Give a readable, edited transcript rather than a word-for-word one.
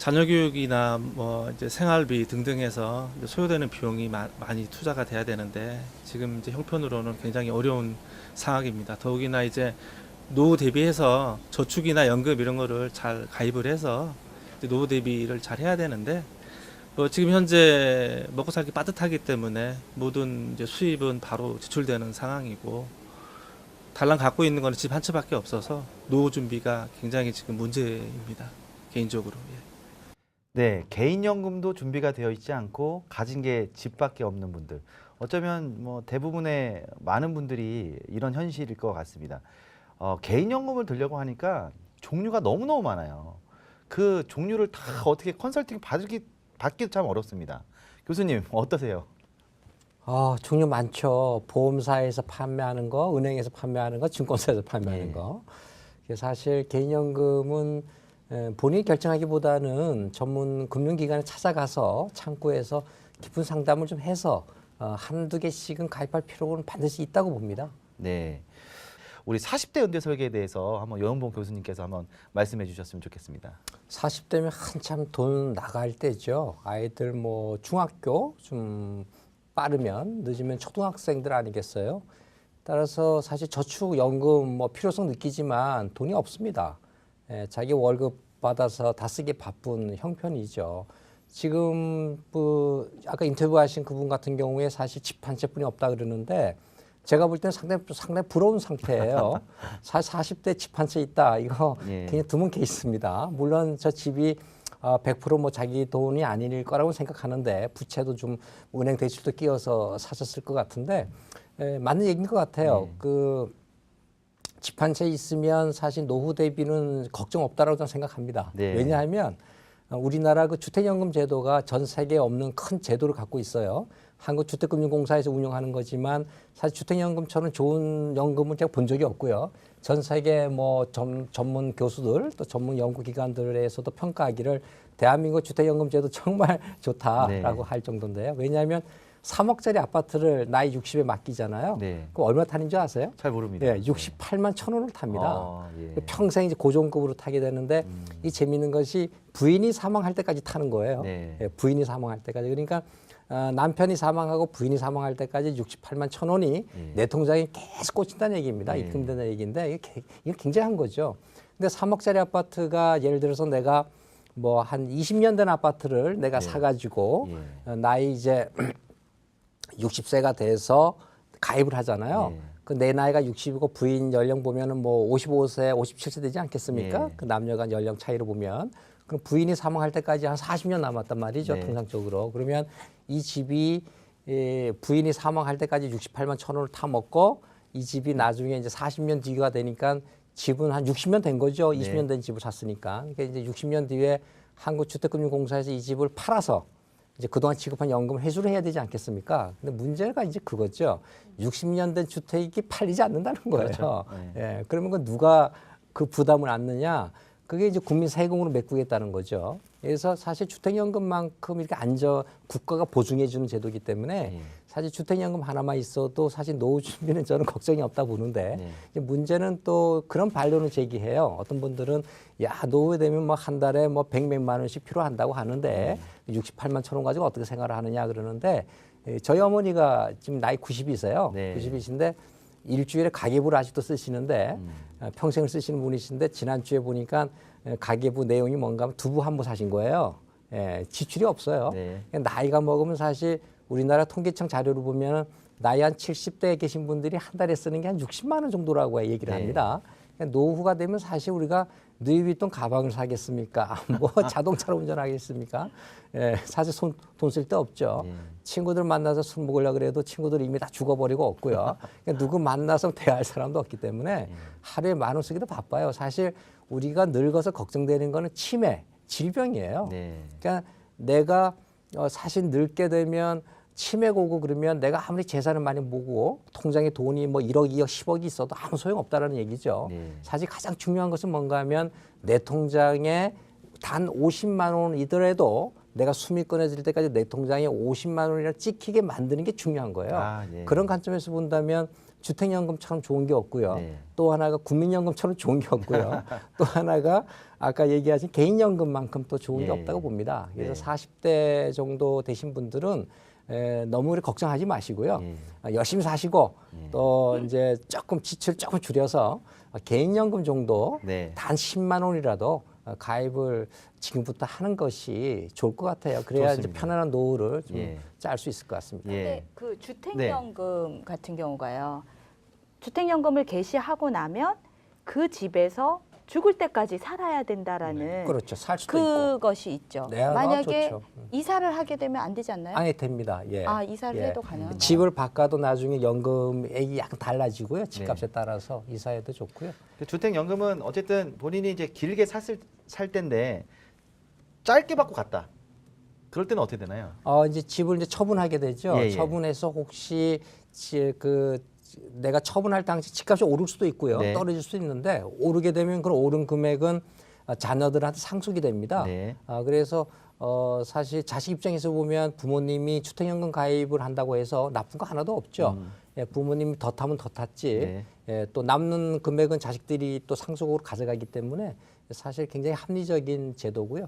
자녀 교육이나 뭐 이제 생활비 등등해서 이제 소요되는 비용이 많이 투자가 돼야 되는데 지금 이제 형편으로는 굉장히 어려운 상황입니다. 더욱이나 이제 노후 대비해서 저축이나 연금 이런 거를 잘 가입을 해서 이제 노후 대비를 잘 해야 되는데 뭐 지금 현재 먹고 살기 빠듯하기 때문에 모든 이제 수입은 바로 지출되는 상황이고 달랑 갖고 있는 거는 집 한 채밖에 없어서 노후 준비가 굉장히 지금 문제입니다. 개인적으로. 예. 네, 개인연금도 준비가 되어 있지 않고 가진 게 집밖에 없는 분들. 어쩌면 뭐 대부분의 많은 분들이 이런 현실일 것 같습니다. 개인연금을 들려고 하니까 종류가 너무너무 많아요. 그 종류를 다 어떻게 컨설팅 받기도 참 어렵습니다. 교수님 어떠세요? 종류 많죠. 보험사에서 판매하는 거, 은행에서 판매하는 거, 증권사에서 판매하는 예. 거. 사실 개인연금은 본인이 결정하기보다는 전문 금융기관에 찾아가서 창구에서 깊은 상담을 좀 해서 한두 개씩은 가입할 필요는 반드시 있다고 봅니다. 네. 우리 40대 연대 설계에 대해서 한번 여은봉 교수님께서 한번 말씀해 주셨으면 좋겠습니다. 40대면 한참 돈 나갈 때죠. 아이들 뭐 중학교 좀 빠르면 늦으면 초등학생들 아니겠어요? 따라서 사실 저축연금 뭐 필요성 느끼지만 돈이 없습니다. 자기 월급 받아서 다 쓰기 바쁜 형편이죠. 지금 아까 인터뷰하신 그분 같은 경우에 사실 집 한 채뿐이 없다 그러는데 제가 볼 때는 상당히 부러운 상태예요. 40대 집 한 채 있다. 이거 예. 굉장히 드문 케이스입니다. 물론 저 집이 100% 자기 돈이 아닐 거라고 생각하는데 부채도 좀 은행 대출도 끼워서 사셨을 것 같은데 맞는 얘기인 것 같아요. 집 한 채 있으면 사실 노후 대비는 걱정 없다라고 저는 생각합니다. 네. 왜냐하면 우리나라 그 주택연금 제도가 전 세계에 없는 큰 제도를 갖고 있어요. 한국주택금융공사에서 운영하는 거지만 사실 주택연금처럼 좋은 연금은 제가 본 적이 없고요. 전 세계 뭐 전문 교수들 또 전문 연구기관들에서도 평가하기를 대한민국 주택연금 제도 정말 좋다라고 네. 할 정도인데요. 왜냐하면 3억짜리 아파트를 나이 60에 맡기잖아요. 네. 그럼 얼마 타는 줄 아세요? 잘 모릅니다. 네, 68만 천 원을 탑니다. 예. 평생 이제 고정급으로 타게 되는데 이 재미있는 것이 부인이 사망할 때까지 타는 거예요. 네. 부인이 사망할 때까지. 그러니까 남편이 사망하고 부인이 사망할 때까지 68만 천 원이 내 통장에 계속 꽂힌다는 얘기입니다. 입금되는 얘기인데 이게 굉장한 거죠. 근데 3억짜리 아파트가 예를 들어서 내가 뭐 한 20년 된 아파트를 내가 사가지고 나이 이제 60세가 돼서 가입을 하잖아요. 그 내 나이가 60이고 부인 연령 보면은 뭐 55세, 57세 되지 않겠습니까? 그 남녀 간 연령 차이로 보면. 그럼 부인이 사망할 때까지 한 40년 남았단 말이죠. 통상적으로. 그러면 이 집이 부인이 사망할 때까지 68만 천 원을 타먹고 이 집이 나중에 이제 40년 뒤가 되니까 집은 한 60년 된 거죠. 20년 된 집을 샀으니까. 그러니까 이제 60년 뒤에 한국주택금융공사에서 이 집을 팔아서 이제 그동안 지급한 연금을 회수를 해야 되지 않겠습니까? 근데 문제가 이제 그거죠. 60년 된 주택이 팔리지 않는다는 거예요. 그렇죠. 예, 그러면 그 누가 그 부담을 안느냐? 그게 이제 국민 세금으로 메꾸겠다는 거죠. 그래서 사실 주택연금만큼 이렇게 국가가 보증해주는 제도이기 때문에 사실 주택연금 하나만 있어도 사실 노후 준비는 저는 걱정이 없다 보는데 이제 문제는 또 그런 반론을 제기해요. 어떤 분들은 야 노후에 되면 뭐 한 달에 뭐 100몇만 원씩 필요한다고 하는데 68만 천 원 가지고 어떻게 생활을 하느냐 그러는데 저희 어머니가 지금 나이 90이세요. 90이신데 일주일에 가계부를 아직도 쓰시는데 평생을 쓰시는 분이신데 지난주에 보니까 가계부 내용이 뭔가 하면 두부 한 부 사신 거예요. 지출이 없어요. 나이가 먹으면 사실 우리나라 통계청 자료를 보면 나이 한 70대에 계신 분들이 한 달에 쓰는 게 한 60만 원 정도라고 얘기를 합니다. 그러니까 노후가 되면 사실 우리가 누이비통 가방을 사겠습니까? 뭐 자동차로 운전하겠습니까? 사실 돈 쓸 데 없죠. 친구들 만나서 술 먹으려고 그래도 친구들 이미 다 죽어버리고 없고요. 그러니까 누구 만나서 대화할 사람도 없기 때문에 하루에 10,000원 쓰기도 바빠요. 사실 우리가 늙어서 걱정되는 거는 치매, 질병이에요. 그러니까 내가 사실 늙게 되면 치매가 오고 그러면 내가 아무리 재산을 많이 모으고 통장에 돈이 뭐 1억, 2억, 10억이 있어도 아무 소용없다라는 얘기죠. 사실 가장 중요한 것은 뭔가 하면 내 통장에 단 50만 원이더라도 내가 숨이 끊어질 때까지 내 통장에 50만 원이나 찍히게 만드는 게 중요한 거예요. 아, 예. 그런 관점에서 본다면 주택연금처럼 좋은 게 없고요. 네. 또 하나가 국민연금처럼 좋은 게 없고요. 또 하나가 아까 얘기하신 개인연금만큼 또 좋은 게 예. 없다고 봅니다. 그래서 네. 40대 정도 되신 분들은 너무 그렇게 걱정하지 마시고요. 예. 열심히 사시고 예. 또 이제 조금 지출 조금 줄여서 개인연금 정도 네. 단 10만 원이라도 가입을 지금부터 하는 것이 좋을 것 같아요. 그래야 이제 좋습니다. 편안한 노후를 좀 예. 짤 수 있을 것 같습니다. 예. 근데 그 주택연금 같은 경우가요. 주택연금을 개시하고 나면 그 집에서 죽을 때까지 살아야 된다라는 그렇죠. 살 수도 있고. 그것이 있죠. 네, 아, 만약에 좋죠. 이사를 하게 되면 안 되지 않나요? 아니 됩니다. 예. 아, 이사를 예. 해도 가능한가요? 집을 바꿔도 나중에 연금액이 약간 달라지고요. 집값에 네. 따라서 이사해도 좋고요. 그 주택연금은 어쨌든 본인이 이제 길게 살 때인데 짧게 받고 갔다. 그럴 때는 어떻게 되나요? 이제 집을 이제 처분하게 되죠. 예, 예. 처분해서 혹시 내가 처분할 당시 집값이 오를 수도 있고요. 네. 떨어질 수도 있는데 오르게 되면 그 오른 금액은 자녀들한테 상속이 됩니다. 네. 그래서 사실 자식 입장에서 보면 부모님이 주택연금 가입을 한다고 해서 나쁜 거 하나도 없죠. 예, 부모님이 더 타면 더 탔지. 네. 예, 또 남는 금액은 자식들이 또 상속으로 가져가기 때문에 사실 굉장히 합리적인 제도고요.